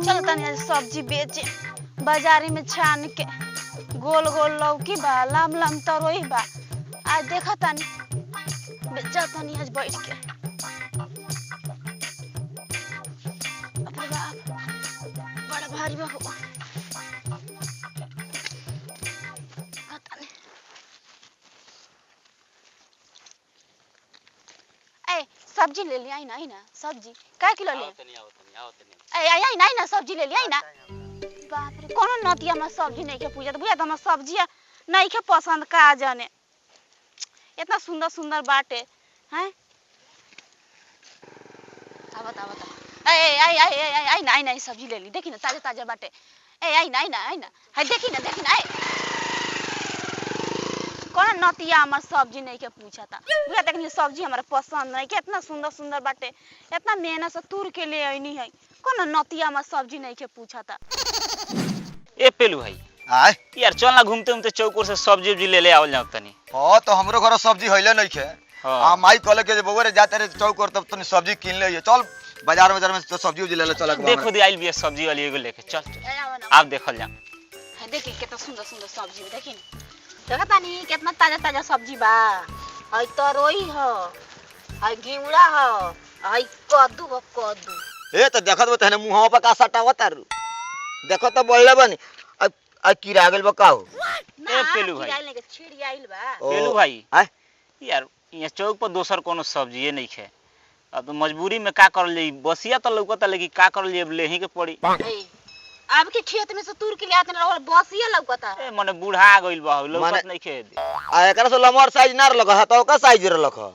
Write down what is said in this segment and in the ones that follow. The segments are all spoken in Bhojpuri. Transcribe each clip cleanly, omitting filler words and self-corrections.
चल तनी सब्जी बेचे बाजारी में छान के। गोल गोल लौकी बा, लम लम तरोई बा। आज देखा तनी बेचा तनी आज बैठ के। अरे बाप बड़ा भारी बा हो। सब्जी ले लिया आई ना सब्जी काय किलो ले आई ना सब्जी ले लिया आई ना। बाप रे कोनो नतिया में सब्जी नहीं के पूजा तो बुझा त सब्जी नहीं के पसंद का जाने इतना सुंदर सुंदर बाटे हैं। आवत आई ना सब्जी ले ली। देखी ना ताजा ताजा बाटे। आई ना है देखी ना कौन नतिया हमार सब्जी नहीं के पूछा था बुझा तक सब्जी हमारा पसंद नहीं के। इतना सुंदर सुंदर बाटे इतना मेहनत से तूर के ले आईनी है। कौन नतिया हमार सब्जी नहीं के पूछा था। ए पेलू भाई आय यार चल ना घूमते घूमते चौकोर से सब्जी उब्जी ले आवल जाओ तनी। हां तो हमरो घर सब्जी हइले नहीं के। हां आ माई कहले के बउरे जाते रे चौकोर तब तनी सब्जी किन ले। चल बाजार में तो सब्जी उब्जी ले ले चल। देखो दे आइल बिया सब्जी वाली एगो लेके चल आप देखल जा। है देखी कितना सुंदर सुंदर सब्जी देखी देखा तानी कितना ताजा ताजा सब्जी बा। हई तरोई ह हई घिउड़ा ह हई कद्दू ह कद्दू। ए त देखत बत है मुंहवा पर का सटावत तारू देखो तो बोलले बनी आ कीड़ा गेल बा का हो। ए पेलू भाई आइल के छिड़ी आइल बा। पेलू भाई आय यार यहाँ चौक पर दोसर कोनो सब्जी नहीं है। अब तो मजबूरी में का कर ले बसिया तो लौकता लेकिन का कर ले लेही के पड़ी। अब के खेत में से तूर के ले आते रहल बसिया लौकता। ए माने बूढ़ा गइल बा लौकत नहीं खे। आ एकरा से लमर साइज ना रलक ह तो का साइज रलक ह।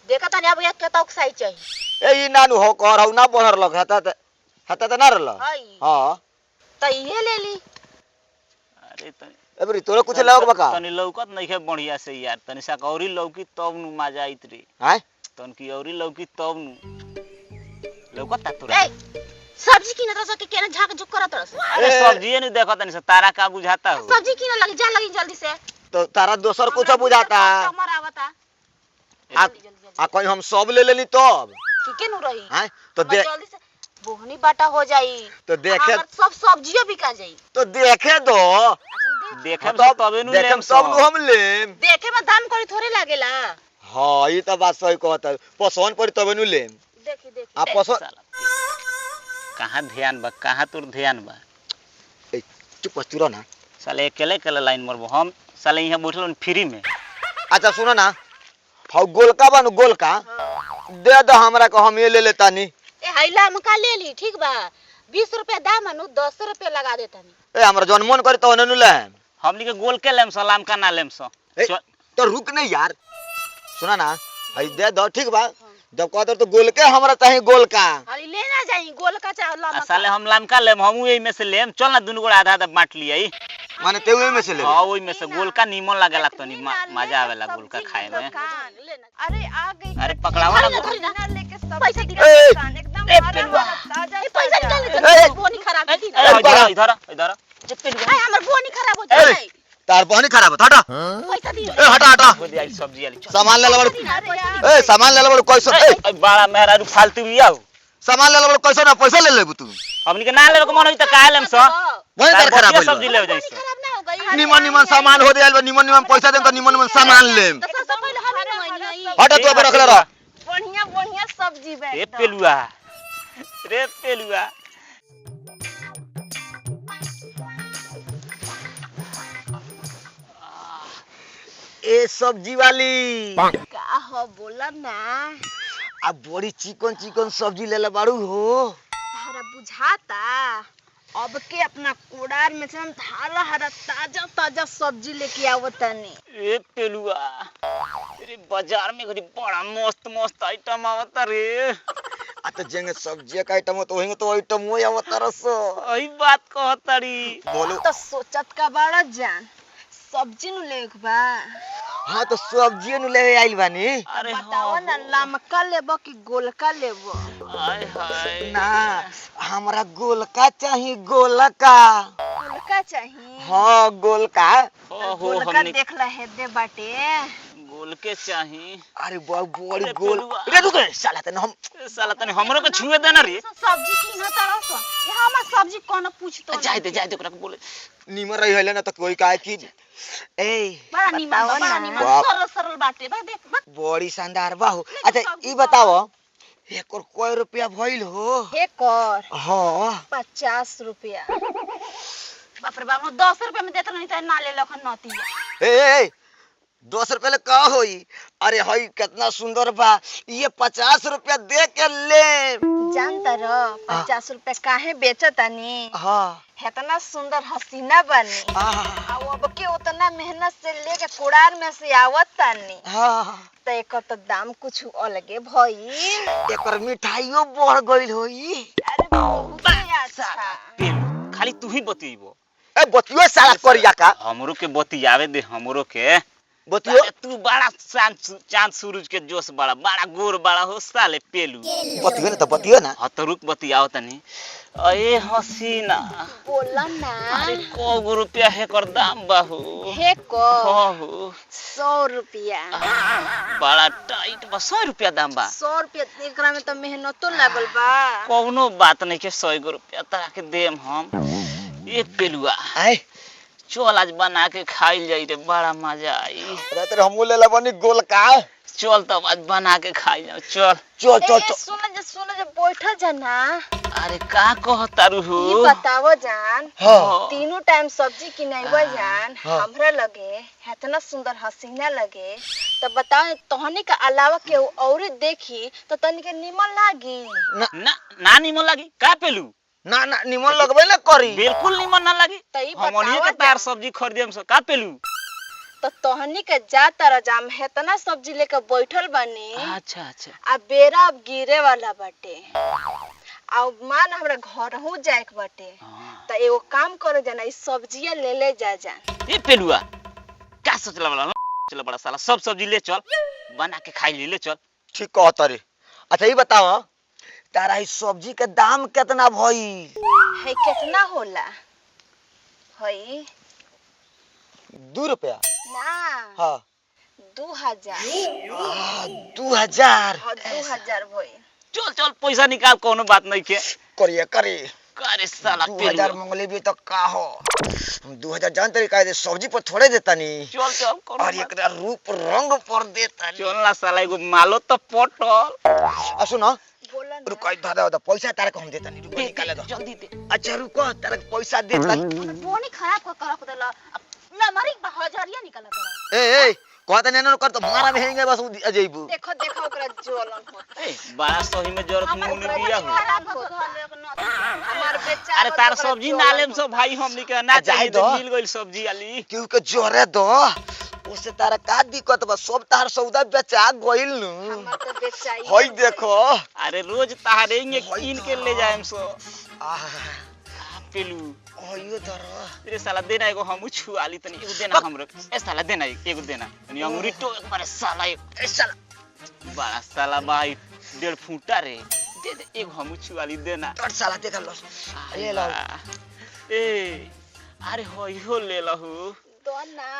देखा तानी अब एक केतौक साइज चाहिए। ए ई नानु हो कर हो ना बढ़र लग हता त ना रल। हां त ये ले ली। अरे तनी एबरी तोरे कुछ लौक बका तनी लौकत नहीं है बढ़िया से यार तनी सा औरी लौकी तब नु मजा आइत रे। हैं तन की औरी लौकी तब नु लौकत ता तोरा। सब्जी किन त सके केना झाक झुक करत रस। अरे सब्जी नहीं देखत तनी से तारा का बुझाता हो। सब्जी किन लगी जा लगी जल्दी से। तो तारा दोसर कुछ बुझाता। कमर आवता आ कोई हम सब ले लेनी तब ठीके नु रही। हैं तो दे जल्दी से बोहनी बाटा हो जाई तो देखे सब सब्जियों बिका जाई। तो देखे दो देखे में तबे नु लेम सब नु हम लेम। देखे में दाम करी थोड़ी लागेला। हां ई त बात सही कहत पसंद पड़ी तबे नु लेम। देखी आ पसंद कहां ध्यान बा कहां तोर ध्यान बा। ए चुप चुरा ना साले अकेले अकेले लाइन मरबो हम साले यहां बैठल फ्री में। अच्छा सुनो ना हाउ गोलका बा नु गोलका दे दो हमरा को हम ये ले लेतानी। ए हैला मका ले ली ठीक बा 20 रुपया दाम नु 10 रुपया लगा देतानी। ए हमरा जौन मन करे तो नु ले हमनी के गोल के लेम सलाम का ना लेम सो। तो रुक नहीं यार सुना ना हई दे दो ठीक बा जब कहत तो गोल के हमरा चाहिए गोल का। हाली ले ना जाई गोल का चाहे लमका। साले हम लमका लेम हम एही में से लेम चल ना दुनु गोड़ आधा आधा बांट लिया। माने ते ओई में से ले। हां ओई में से गोल का नीमन लागेला तनी मजा आवेला गोल का खाए में। अरे आ गई अरे पकड़ावा ना लेके सब पैसा दे एकदम ताजा पैसा ए बोनी खराब थी। इधर इधर जितने हमर बोनी खराब हो जाए। तार बहनी खराब हटा पैसा दी। ए हटा हटा हो दिया सब्जी वाली सामान ले ले ए सामान ले ले कैसे ए बड़ा मेहरा रु फालतू लियाओ सामान ले ले कैसे ना पैसा ले लेबू तू। हमनी के ना लेवे के मन होई त काहे लेम सो। वही तार खराब हो सब्जी ले जाई खराब ना हो गई। निमन निमन सामान हो देल निमन निमन पैसा देम तो निमन निमन सामान लेम। तो सबसे पहले हम ही नहीं हटा तू रख ले रह बढ़िया बढ़िया सब्जी बे। रे पेलुआ रे पेलुआ ए सब्जी वाली का हो बोला ना। अब बड़ी चिकन चिकन सब्जी ले ले बाड़ू हो। तारा बुझाता अब के अपना कोड़ार में से हम हरा हरा ताजा ताजा सब्जी लेके आवतनी। ए पेलुआ तेरे बाजार में घरी बड़ा मस्त मस्त आइटम आवता रे। आ तो जेंगे सब्जी का आइटम हो तो वही तो आइटम हो आवत रस। ओही बात कहतड़ी बोलो तो सोचत का बड़ा जान सब्जी नु लेक बा। हां तो सब्जी नु ले आइल बानी। अरे बताओ ना लमका लेबो कि गोलका लेबो। हाय हाय ना हमरा गोलका चाहिए गोलका। गोलका चाहिए। हां गोलका हो गोलका हमनी देख ला हेदे बाटे। गोल गोल के चाही। अरे बड़ी अरे गोल पेलुआ। रे रुक रे साला तने हम ए साला तनी हमरो के छुए देना रे। सब्जी की ना तरस ये हमर सब्जी कोनो पूछतो जाय दे ओकरा के बोले। निमर रही हले ना त कोई काहे की ए बड़ा निमन बताओ बड़ा ना। निमन बाप। सरल सरल बाटे बा देख बा बड़ी शानदार बाहु। अच्छा ई बताओ एक और कोई रुपया भइल हो? एक और हां 50 रुपया। बाप रे बाप 10 रुपए में देत नहीं त ना ले लखन नतिया। ए 10 रुपया ले का होई? अरे हई कितना सुंदर बा, ये 50 रुपया दे के ले। जानता रह 50 रुपया काहे बेचतानी? हाँ इतना सुंदर हसीना बनी हाँ अब के उतना मेहनत से लेके कुड़ार में से आवत तानी हाँ तो एक तो दाम कुछ अलगे भइल। एकर मिठाइयो बढ़ गइल होई। अरे बहुत अच्छा। पेलू खाली तू ही बतियबो। ए बतियो साला करिया का हमरो के बतियावे दे हमरो के। बतियो अरे तू बड़ा चांद सूरज के जोश बड़ा गोर बड़ा हो साले पेलू। बतियो ना त बतियो ना। हाँ तो रुक बतियाओ तनी। अये हसीना बोला ना। अरे को रुपया है कर दाम बाहू। हे को हो 100 रुपया। बड़ा टाइट बा 100 रुपया दाम बा। 100 रुपया एकरा में तो मेहनतो लागल बा। कौनो बात नहीं के 100 रुपया तरा के देम हम। ये पेलुआ आए चल आज बना के खाइल जाई रे बड़ा मजा आई। अरे तेरे हमू ले बनी गोल का। चल तब आज बना के खाई जाओ चल। चल चल ए चल। सुन जे बैठ जाना। अरे का कहतारू हो? ये बताओ जान हाँ तीनों टाइम सब्जी किनाइबा जान हाँ। हमरा लगे इतना सुंदर हसीना लगे तो बताओ तोहनी के अलावा केहू और देखी तो तनी के निमन लागी? ना निमन लगी का पेलू? ना ना निमन लगबे ना करी। बिल्कुल निमन ना लगी। तो ई हमनिए बताओ के तार जान। सब्जी खरीदेम सो का पेलू? तो तोहनी के जा तारा जाम इतना सब्जी लेके बैठल बनी अच्छा अच्छा आ बेरा अब गिरे वाला बाटे आ मान हमरा घर हो जाए के बाटे हाँ। तो एगो काम करे जाना ई सब्जिया ले जा जान। ये पेलुआ का सोचला वाला चल बड़ा साला सब सब्जी ले चल बना के खाई ले चल। ठीक कहत रे। अच्छा ई बताओ तारा ई सब्जी के दाम कितना भइल? है कितना होला? हई 2 रुपया। ना हाँ 2000। 2000 हाँ 2000 भई। चल चल पैसा निकाल कोनो बात नहीं के। करिए करे करे साला 2000 पेलुआ। मंगले भी तो का हो। हम 2000 जान तरीका दे सब्जी पर थोड़े देता नी चल चल कोनो और एकरा रूप रंग पर देता नी। चल ना साला एगो मालो तो पटल। आ सुनो बोला ना। रुको दादा दादा पैसा तारा को हम देता नी। रुको निकाले दो। जल्दी दे। अच्छा रुको तारा के पैसा देता नी। बोनी खराब कर देला मेमोरी हजरिया निकल तोरा। ए कहता नहीं ना कर तो मारा भेंगे बस अजैबू। देखो देखो ओकरा जोलन होता। ए बड़ा सही में जरूरत मुन बिया हो। खराब हो गल हमार बेचा अरे तार सब्जी ना लेम सो भाई हमनी के ना आ, जाए चाहिए दो। तो मिल गइल सब्जी आली। क्यों के जोरे दो उससे तारा का दिक्कत बा? सब तार सौदा बेचा गइल नु। हमार तो बेचाई। हई देखो अरे रोज तारे कीन के ले जाएम सो। आ पेलू ओयो दरो रे साला देना एगो हमू छुआली तनी एगो देना हमरो। ए साला देना एगो देना तनी अंगूरी टो एक बार साला ए साला बड़ा साला भाई 1.5 फुटा रे दे दे एगो हमू छुआली देना। तोर साला देख लो ले लो। ए अरे होई हो ले लहू। दो ना।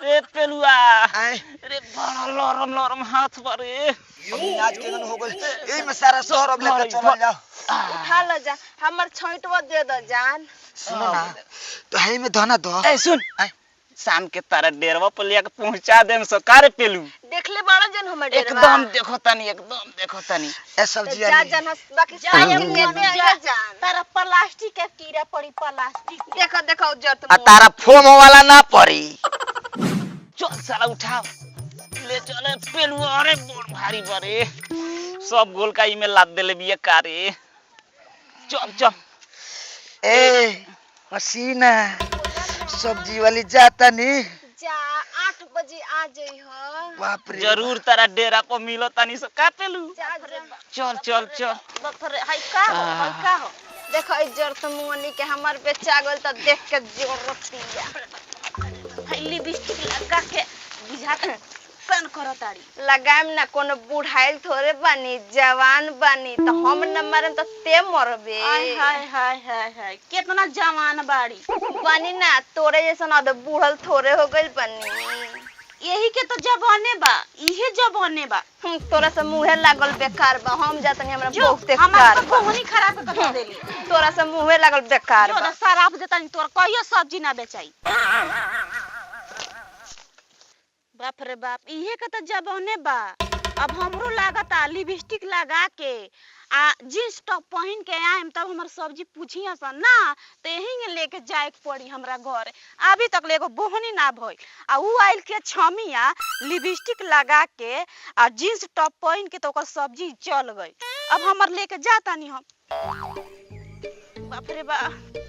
रे पेलुआ आए रे बड़ा लरम लरम हाथ बारे। ये आज के हो गइल ए में सारा शहर अब लेके चल जाओ। उठा लो जा हमर छोटवा दे दो जान। सुनो ना तो है में धना दो। ए सुन शाम के तारा डेरवा पर लेके पहुंचा देम सो कारे पेलू। देखले बड़ा जन हमर डेरवा। एकदम देखो तनी ए सब्जी जा आली जान बाकी चाय लेते आया जान। तारा प्लास्टिक के कीड़ा पड़ी प्लास्टिक के। देखो देखो जत आ तारा फोम वाला ना पड़ी। चल साला उठाओ ले चले पेलू। अरे बड़ भारी बारे सब गोल का ईमेल लाद देले बिया कारे। चल चल ए हसीना सब्जी वाली जाता नी। जा 8 बजे आ जई हो। बाप रे जरूर तारा डेरा पर मिलो तनी से का पेलू। जा चल चल चल बाप रे हाय का हो हाय का हो। देखो इज्जत तो मुनी के हमर बेचा गल त देख के जरूरत पिया। हाय लिपस्टिक लगा के बुझा के पेन करो ताड़ी। लगाम ना कोनो बुढ़ाइल थोड़े बानी जवान बानी तो हम न मरम तो ते मरबे। हाय हाय हाय हाय हाय कितना जवान बाड़ी। बानी ना तोरे जैसा ना तो बूढ़ल थोड़े हो गइल बानी। यही के तो जवाने बा, इहे जवाने बा। तोरा से मुंहे लागल बेकार बा, हम जातनी हमरा जो बहुते हमार कार तो बा। कोहनी खराब कर देली। तोरा से मुंहे लागल बेकार जो बा। शराब देतानी तोर कहियो सब्जी ना बेचाई। बाप रे बाप, इहे के तो जवाने बा। अब हमरो लागता लिपस्टिक लगा के आ जींस टॉप पहन के आएम तब हमर सब्जी पूछिया सन ना, तो यही लेके जाए के पड़ी हमरा घर। अभी तक एगो बोहनी ना भइल आ उ आइल के छमिया लिपस्टिक लगा के आ जींस टॉप पहन के तो ओकर सब्जी चल गई। अब हमर लेके जातानी हम। बाप रे बाप।